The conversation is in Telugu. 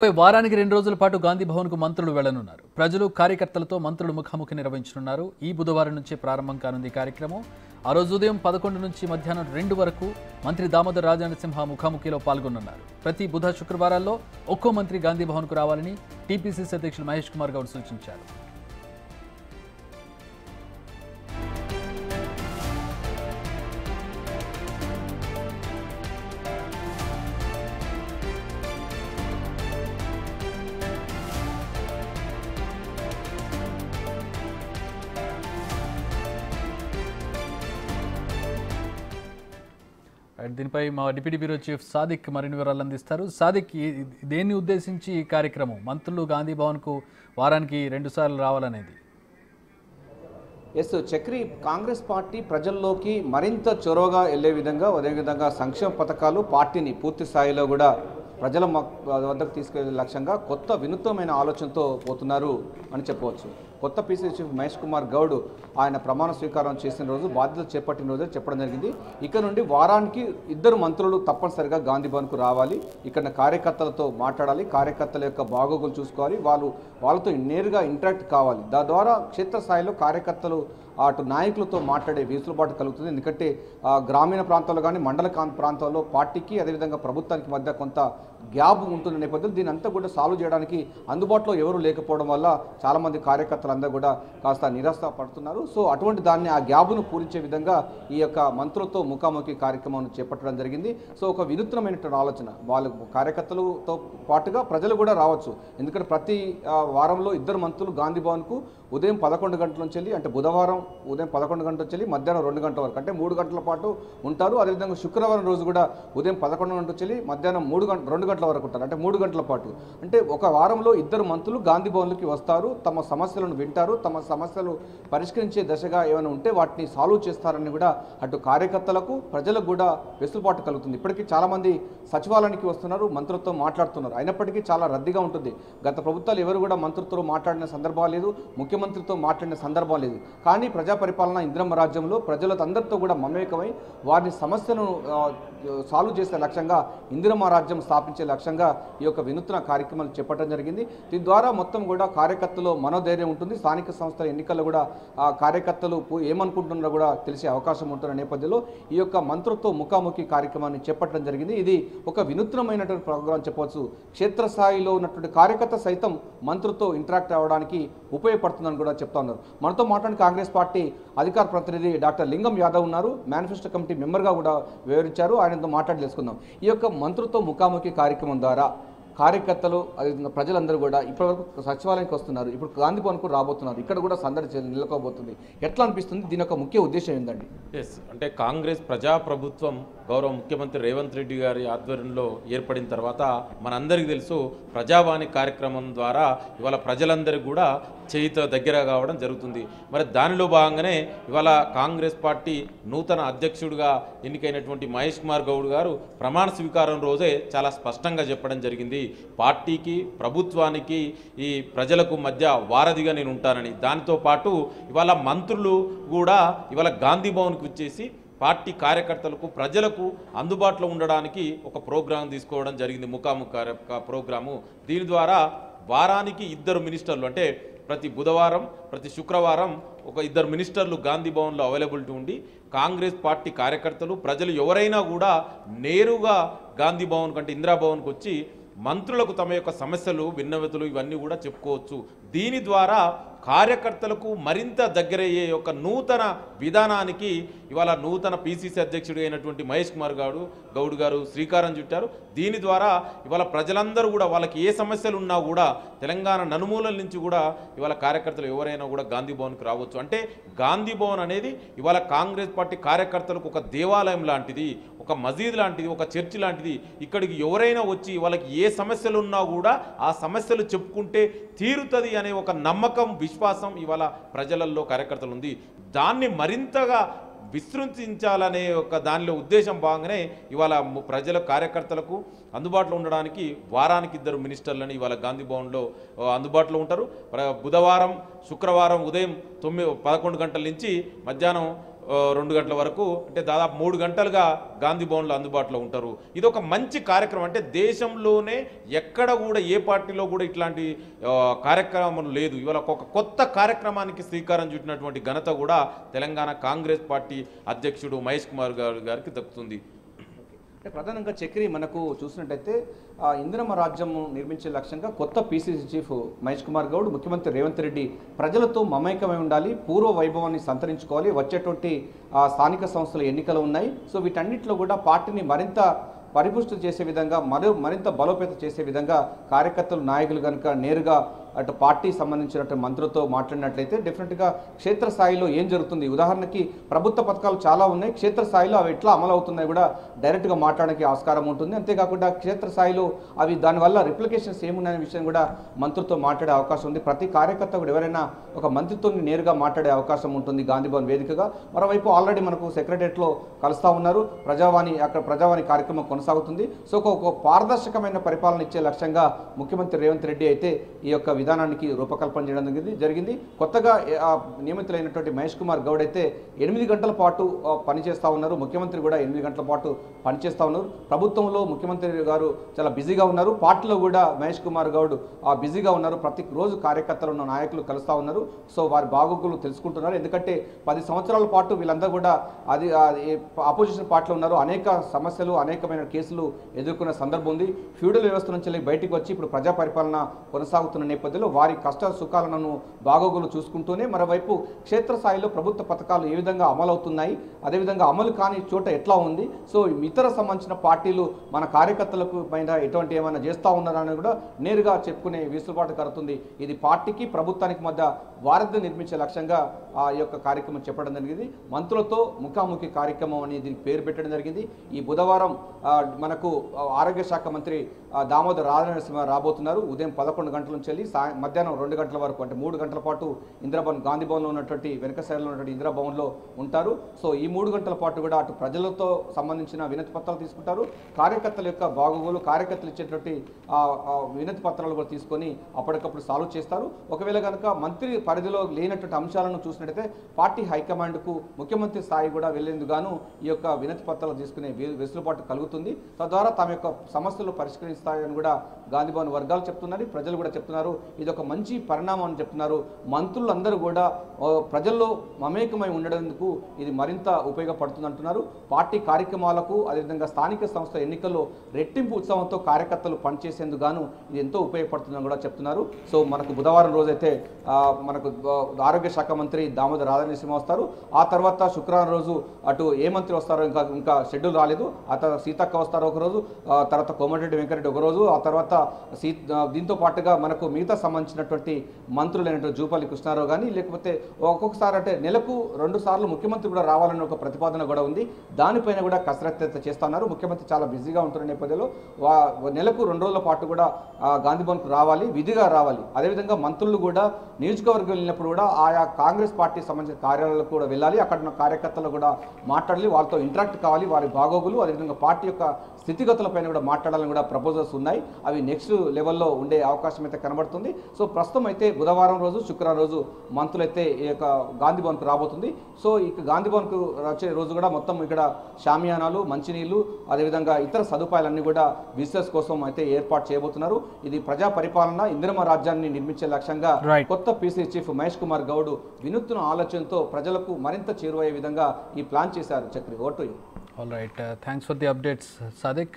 వారానికి 2 రోజుల పాటు గాంధీ భవన్కు మంత్రులు వెళ్లనున్నారు. ప్రజలు కార్యకర్తలతో మంత్రులు ముఖాముఖి నిర్వహించనున్నారు. ఈ బుధవారం నుంచే ప్రారంభం కానుంది కార్యక్రమం. ఆ రోజు ఉదయం 11 నుంచి మధ్యాహ్నం 2 వరకు మంత్రి దామోదర్ రాజనరసింహ ముఖాముఖిలో పాల్గొనున్నారు. ప్రతి బుధ శుక్రవారాల్లో ఒక్కో మంత్రి గాంధీ భవన్కు రావాలని టీపీసీసీ అధ్యక్షులు మహేష్ కుమార్ గౌడ్ సూచించారు. దీనిపై మా డిప్యూటీ బ్యూరో చీఫ్ సాదిక్ మరిన్ని వివరాలు అందిస్తారు. సాదిక్, దేన్ని ఉద్దేశించి ఈ కార్యక్రమం? మంత్రులు గాంధీ భవన్కు వారానికి 2 సార్లు రావాలనేది. చక్రి, కాంగ్రెస్ పార్టీ ప్రజల్లోకి మరింత చొరవగా వెళ్లే విధంగా, అదేవిధంగా సంక్షేమ పథకాలు పార్టీని పూర్తి స్థాయిలో కూడా ప్రజల వద్దకు తీసుకెళ్లే లక్ష్యంగా కొత్త వినూత్నమైన ఆలోచనతో పోతున్నారు అని చెప్పవచ్చు. కొత్త పీసీసీ చీఫ్ మహేష్ కుమార్ గౌడ్ ఆయన ప్రమాణ స్వీకారం చేసిన రోజు, బాధ్యతలు చేపట్టిన రోజు చెప్పడం జరిగింది. ఇక నుండి వారానికి 2 మంత్రులు తప్పనిసరిగా గాంధీ భవన్కు రావాలి, ఇక్కడ కార్యకర్తలతో మాట్లాడాలి, కార్యకర్తల యొక్క బాగోగులు చూసుకోవాలి, వాళ్ళతో నేరుగా ఇంటరాక్ట్ కావాలి. దాని క్షేత్రస్థాయిలో కార్యకర్తలు అటు నాయకులతో మాట్లాడే వెసులుబాటు కలుగుతుంది. ఎందుకంటే గ్రామీణ ప్రాంతాల్లో కానీ మండల ప్రాంతాల్లో పార్టీకి అదేవిధంగా ప్రభుత్వానికి మధ్య కొంత గ్యాప్ ఉంటున్న నేపథ్యంలో దీని అంతా కూడా సాల్వ్ చేయడానికి అందుబాటులో ఎవరు లేకపోవడం వల్ల చాలామంది కార్యకర్తలందరూ కూడా కాస్త నిరాశ పడుతున్నారు. సో అటువంటి దాన్ని ఆ గ్యాప్ను పూరించే విధంగా ఈ యొక్క మంత్రులతో ముఖాముఖి కార్యక్రమాన్ని చేపట్టడం జరిగింది. సో ఒక వినూత్నమైనటువంటి ఆలోచన, వాళ్ళ కార్యకర్తలతో పాటుగా ప్రజలు కూడా రావచ్చు. ఎందుకంటే ప్రతి వారంలో 2 మంత్రులు గాంధీ భవన్కు ఉదయం 11 గంటల నుంచి వెళ్ళి, అంటే బుధవారం ఉదయం 11 గంటల నుంచి వెళ్ళి మధ్యాహ్నం 2 గంటల వరకు, అంటే 3 గంటల పాటు ఉంటారు. అదేవిధంగా శుక్రవారం రోజు కూడా ఉదయం 11 గంటల నుంచి వెళ్ళి మధ్యాహ్నం 2 గంటల వరకు ఉంటారు, అంటే 3 గంటల పాటు. అంటే ఒక వారంలో 2 మంత్రులు గాంధీ భవన్కి వస్తారు, తమ సమస్యలను వింటారు, తమ సమస్యలు పరిష్కరించే దశగా ఏమైనా ఉంటే వాటిని సాల్వ్ చేస్తారని కూడా అటు కార్యకర్తలకు ప్రజలకు కూడా వెసులుబాటు కలుగుతుంది. ఇప్పటికీ చాలామంది సచివాలయానికి వస్తున్నారు, మంత్రులతో మాట్లాడుతున్నారు. అయినప్పటికీ చాలా రద్దీగా ఉంటుంది. గత ప్రభుత్వాలు ఎవరు కూడా మంత్రులతో మాట్లాడిన సందర్భాలు లేదు, ముఖ్యమంత్రితో మాట్లాడిన సందర్భం లేదు. కానీ ప్రజా పరిపాలన ఇందిరమ్మ రాజ్యంలో ప్రజలతో అందరితో కూడా మమేకమై వారి సమస్యలను సాల్వ్ చేసే లక్ష్యంగా ఇందిరమ్మ రాజ్యం స్థాపించే లక్ష్యంగా ఈ యొక్క వినూత్న కార్యక్రమాలు చేపట్టడం జరిగింది. దీని ద్వారా మొత్తం కూడా కార్యకర్తలు మనోధైర్యం ఉంటుంది. స్థానిక సంస్థల ఎన్నికల్లో కూడా కార్యకర్తలు ఏమనుకుంటున్నారో కూడా తెలిసే అవకాశం ఉంటున్న నేపథ్యంలో ఈ యొక్క మంత్రులతో ముఖాముఖి కార్యక్రమాన్ని చేపట్టడం జరిగింది. ఇది ఒక వినూత్నమైనటువంటి ప్రోగ్రాం చెప్పవచ్చు. క్షేత్రస్థాయిలో ఉన్నటువంటి కార్యకర్త సైతం మంత్రులతో ఇంటరాక్ట్ అవ్వడానికి ఉపయోగపడుతుందని కూడా చెప్తా ఉన్నారు. మనతో మాట్లాడిన కాంగ్రెస్ పార్టీ అధికార ప్రతినిధి డాక్టర్ లింగం యాదవ్ ఉన్నారు, మేనిఫెస్టో కమిటీ మెంబర్గా కూడా వివరించారు. ఆయనతో మాట్లాడి తెలుసుకుందాం. ఈ యొక్క మంత్రులతో ముఖాముఖి కార్యక్రమం ద్వారా కార్యకర్తలు ప్రజలందరూ కూడా ఇప్పటివరకు సచివాలయానికి వస్తున్నారు, ఇప్పుడు గాంధీ భవన్కు రాబోతున్నారు, ఇక్కడ కూడా సందడి నెలకొబోతుంది. ఎట్లా అనిపిస్తుంది? దీని యొక్క ముఖ్య ఉద్దేశం ఏంటండి? అంటే కాంగ్రెస్ ప్రజాప్రభుత్వం గౌరవ ముఖ్యమంత్రి రేవంత్ రెడ్డి గారి ఆధ్వర్యంలో ఏర్పడిన తర్వాత మనందరికీ తెలుసు, ప్రజావాణి కార్యక్రమం ద్వారా ఇవాళ ప్రజలందరికీ కూడా చేయిత దగ్గర కావడం జరుగుతుంది. మరి దానిలో భాగంగానే ఇవాళ కాంగ్రెస్ పార్టీ నూతన అధ్యక్షుడిగా ఎన్నికైనటువంటి మహేష్ కుమార్ గౌడ్ గారు ప్రమాణ స్వీకారం రోజే చాలా స్పష్టంగా చెప్పడం జరిగింది, పార్టీకి ప్రభుత్వానికి ఈ ప్రజలకు మధ్య వారధిగా నేను ఉంటానని. దానితో పాటు ఇవాళ మంత్రులు కూడా ఇవాళ గాంధీ భవన్కి వచ్చేసి పార్టీ కార్యకర్తలకు ప్రజలకు అందుబాటులో ఉండడానికి ఒక ప్రోగ్రాం తీసుకోవడం జరిగింది, ముఖాముఖి ప్రోగ్రాము. దీని ద్వారా వారానికి 2 మినిస్టర్లు, అంటే ప్రతి బుధవారం ప్రతి శుక్రవారం ఒక 2 మినిస్టర్లు గాంధీ భవన్లో అవైలబిలిటీ ఉండి కాంగ్రెస్ పార్టీ కార్యకర్తలు ప్రజలు ఎవరైనా కూడా నేరుగా గాంధీ భవన్ కంటే ఇందిరాభవన్కి వచ్చి మంత్రులకు తమ యొక్క సమస్యలు విన్నవితులు ఇవన్నీ కూడా చెప్పుకోవచ్చు. దీని ద్వారా కార్యకర్తలకు మరింత దగ్గరయ్యే యొక్క నూతన విధానానికి ఇవాళ నూతన పీసీసీ అధ్యక్షుడు అయినటువంటి మహేష్ కుమార్ గౌడ్ గారు శ్రీకారం చుట్టారు. దీని ద్వారా ఇవాళ ప్రజలందరూ కూడా వాళ్ళకి ఏ సమస్యలు ఉన్నా కూడా తెలంగాణ నలుమూలల నుంచి కూడా ఇవాళ కార్యకర్తలు ఎవరైనా కూడా గాంధీ భవన్కి రావచ్చు. అంటే గాంధీ భవన్ అనేది ఇవాళ కాంగ్రెస్ పార్టీ కార్యకర్తలకు ఒక దేవాలయం లాంటిది, ఒక మసీద్ లాంటిది, ఒక చర్చి లాంటిది. ఇక్కడికి ఎవరైనా వచ్చి వాళ్ళకి ఏ సమస్యలు ఉన్నా కూడా ఆ సమస్యలు చెప్పుకుంటే తీరుతుంది అనే ఒక నమ్మకం, విశ్వాసం ఇవాళ ప్రజలలో కార్యకర్తలు ఉంది. దాన్ని మరింతగా విస్తృతించాలనే ఒక దానిలో ఉద్దేశం భాగంగానే ఇవాళ ప్రజల కార్యకర్తలకు అందుబాటులో ఉండడానికి వారానికి 2 మినిస్టర్లని ఇవాళ గాంధీ భవన్లో అందుబాటులో ఉంటారు. బుధవారం శుక్రవారం ఉదయం 11 గంటల నుంచి మధ్యాహ్నం 2 గంటల వరకు, అంటే దాదాపు 3 గంటలుగా గాంధీ భవన్లో అందుబాటులో ఉంటారు. ఇది ఒక మంచి కార్యక్రమం. అంటే దేశంలోనే ఎక్కడ కూడా ఏ పార్టీలో కూడా ఇట్లాంటి కార్యక్రమం లేదు. ఇవాళ ఒక కొత్త కార్యక్రమానికి శ్రీకారం చుట్టినటువంటి ఘనత కూడా తెలంగాణ కాంగ్రెస్ పార్టీ అధ్యక్షుడు మహేష్ కుమార్ గారికి దక్కుతుంది. అంటే ప్రధానంగా చక్రి మనకు చూసినట్టయితే ఇందిరమ్మ రాజ్యం నిర్మించే లక్ష్యంగా కొత్త పీసీసీ చీఫ్ మహేష్ కుమార్ గౌడ్, ముఖ్యమంత్రి రేవంత్ రెడ్డి ప్రజలతో మమేకమై ఉండాలి, పూర్వ వైభవాన్ని సంతరించుకోవాలి, వచ్చేటువంటి స్థానిక సంస్థల ఎన్నికలు ఉన్నాయి. సో వీటన్నిటిలో కూడా పార్టీని మరింత పరిపుష్టి చేసే విధంగా మరింత బలోపేతం చేసే విధంగా కార్యకర్తలు నాయకులు కనుక నేరుగా అటు పార్టీ సంబంధించినటువంటి మంత్రులతో మాట్లాడినట్లయితే డెఫినెట్గా క్షేత్రస్థాయిలో ఏం జరుగుతుంది, ఉదాహరణకి ప్రభుత్వ పథకాలు చాలా ఉన్నాయి, క్షేత్రస్థాయిలో అవి ఎట్లా అమలు అవుతున్నాయి కూడా డైరెక్ట్గా మాట్లాడడానికి ఆస్కారం ఉంటుంది. అంతేకాకుండా క్షేత్రస్థాయిలో అవి దానివల్ల రిప్లికేషన్స్ ఏమున్నాయనే విషయం కూడా మంత్రులతో మాట్లాడే అవకాశం ఉంది. ప్రతి కార్యకర్త కూడా ఎవరైనా ఒక మంత్రితో నేరుగా మాట్లాడే అవకాశం ఉంటుంది గాంధీ భవన్ వేదికగా. మరోవైపు ఆల్రెడీ మనకు సెక్రటరియట్లో కలుస్తూ ఉన్నారు, అక్కడ ప్రజావాణి కార్యక్రమం కొనసాగుతుంది. సో ఒక పారదర్శకమైన పరిపాలన ఇచ్చే లక్ష్యంగా ముఖ్యమంత్రి రేవంత్ రెడ్డి అయితే ఈ యొక్క విధానానికి రూపకల్పన చేయడం జరిగింది. కొత్తగా నియమితులైనటువంటి మహేష్ కుమార్ గౌడ్ అయితే 8 గంటల పాటు పనిచేస్తూ ఉన్నారు. ముఖ్యమంత్రి కూడా 8 గంటల పాటు పనిచేస్తూ ఉన్నారు. ప్రభుత్వంలో ముఖ్యమంత్రి గారు చాలా బిజీగా ఉన్నారు, పార్టీలో కూడా మహేష్ కుమార్ గౌడ్ బిజీగా ఉన్నారు. ప్రతి రోజు కార్యకర్తలు ఉన్న నాయకులు కలుస్తూ ఉన్నారు. సో వారి బాగోగులు తెలుసుకుంటున్నారు. ఎందుకంటే 10 సంవత్సరాల పాటు వీళ్ళందరూ కూడా అపోజిషన్ పార్టీలో ఉన్నారు. అనేక సమస్యలు, అనేకమైన కేసులు ఎదుర్కొన్న సందర్భం ఉంది. ఫ్యూడల్ వ్యవస్థ నుంచి బయటికి వచ్చి ఇప్పుడు ప్రజా పరిపాలన కొనసాగుతున్న నేపథ్యంలో వారి కష్ట సుఖాలను బాగోగులు చూసుకుంటూనే మరోవైపు క్షేత్రస్థాయిలో ప్రభుత్వ పథకాలు ఏ విధంగా అమలు అవుతున్నాయి, అదేవిధంగా అమలు కాని చోట ఎట్లా ఉంది, సో ఇతర సంబంధించిన పార్టీలు మన కార్యకర్తలకు పైన ఎటువంటి ఏమైనా చేస్తూ ఉన్నారని కూడా నేరుగా చెప్పుకునే వీసులుబాటు కలుగుతుంది. ఇది పార్టీకి ప్రభుత్వానికి మధ్య వారధి నిర్మించే లక్ష్యంగా ఈ యొక్క కార్యక్రమం చెప్పడం జరిగింది. మంత్రులతో ముఖాముఖి కార్యక్రమం అని దీనికి పేరు పెట్టడం జరిగింది. ఈ బుధవారం మనకు ఆరోగ్య శాఖ మంత్రి దామోదర్ రాజనరసింహ రాబోతున్నారు. ఉదయం 11 గంటల నుంచి వెళ్ళి మధ్యాహ్నం 2 గంటల వరకు, అంటే 3 గంటల పాటు ఇందిరాభవన్ గాంధీ భవన్లో ఉన్నటువంటి వెనక సైడ్లో ఉన్నటువంటి ఇందిరాభవన్లో ఉంటారు. సో ఈ 3 గంటల పాటు కూడా అటు ప్రజలతో సంబంధించిన వినతి పత్రాలు తీసుకుంటారు, కార్యకర్తల యొక్క బాగోగులు, కార్యకర్తలు ఇచ్చేటువంటి వినతి పత్రాలు కూడా తీసుకొని అప్పటికప్పుడు సాల్వ్ చేస్తారు. ఒకవేళ కనుక మంత్రి పరిధిలో లేనటువంటి అంశాలను చూసినట్టయితే పార్టీ హైకమాండ్కు ముఖ్యమంత్రి స్థాయి కూడా వెళ్లేందుకు గాను ఈ యొక్క వినతి పత్రాలు తీసుకునే వెసులుబాటు కలుగుతుంది. తద్వారా తమ యొక్క సమస్యలు పరిష్కరిస్తాయని కూడా గాంధీ భవన్ వర్గాలు చెప్తున్నారు, ప్రజలు కూడా చెప్తున్నారు. ఇది ఒక మంచి పరిణామం అని చెప్తున్నారు. మంత్రులందరూ కూడా ప్రజల్లో మమేకమై ఉండడానికి ఇది మరింత ఉపయోగపడుతుంది అంటున్నారు. పార్టీ కార్యక్రమాలకు, అదేవిధంగా స్థానిక సంస్థ ఎన్నికల్లో రెట్టింపు ఉత్సవంతో కార్యకర్తలు పనిచేసేందుకు గాను ఇది ఎంతో ఉపయోగపడుతుందని కూడా చెప్తున్నారు. సో మనకు బుధవారం రోజైతే మనకు ఆరోగ్య శాఖ మంత్రి దామోదర్ రాజనరసింహ వస్తారు. ఆ తర్వాత శుక్రవారం రోజు అటు ఏ మంత్రి వస్తారో ఇంకా షెడ్యూల్ రాలేదు. ఆ తర్వాత సీతక్క వస్తారు ఒకరోజు, తర్వాత కోమటిరెడ్డి వెంకరెడ్డి ఒకరోజు, ఆ తర్వాత దీంతో పాటుగా మనకు మిగతా సంబంధించినటువంటి మంత్రులైనటువంటి జూపల్లి కృష్ణారావు కానీ, లేకపోతే ఒక్కొక్కసారి అంటే నెలకు 2 సార్లు ముఖ్యమంత్రి కూడా రావాలన్న ఒక ప్రతిపాదన కూడా ఉంది. దానిపైన కూడా కసరత్తు చేస్తున్నారు. ముఖ్యమంత్రి చాలా బిజీగా ఉంటున్న నేపథ్యంలో నెలకు 2 రోజుల పాటు కూడా గాంధీ భవన్కు రావాలి, విధిగా రావాలి. అదేవిధంగా మంత్రులు కూడా నియోజకవర్గం వెళ్ళినప్పుడు కూడా ఆయా కాంగ్రెస్ పార్టీ సంబంధించిన కార్యాలయాలకు కూడా వెళ్ళాలి, అక్కడ ఉన్న కార్యకర్తలు కూడా మాట్లాడాలి, వాళ్ళతో ఇంటరాక్ట్ కావాలి, వారి బాగోగులు, అదేవిధంగా పార్టీ యొక్క స్థితిగతులపైన కూడా మాట్లాడాలని కూడా ప్రపోజల్స్ ఉన్నాయి. అవి నెక్స్ట్ లెవెల్లో ఉండే అవకాశం అయితే కనబడుతుంది. సో ప్రస్తుతం అయితే బుధవారం రోజు, శుక్రవారం రోజు మంత్రులైతే ఈ యొక్క గాంధీ భవన్కు రాబోతుంది. సో ఇక గాంధీ భవన్కు వచ్చే రోజు కూడా మొత్తం ఇక్కడ షామియానాలు, మంచినీళ్లు, అదేవిధంగా ఇతర సదుపాయాలన్నీ కూడా విజిటర్స్ కోసం అయితే ఏర్పాటు చేయబోతున్నారు. ఇది ప్రజా పరిపాలన, ఇందిరమ్మ రాజ్యాన్ని నిర్మించే లక్ష్యంగా కొత్త పీసీ చీఫ్ మహేష్ కుమార్ గౌడ్ వినూత్న ఆలోచనతో ప్రజలకు మరింత చేరువయ్యే విధంగా ఈ ప్లాన్ చేశారు. Chakri, vote. All right. Thanks for the updates, Sadiq.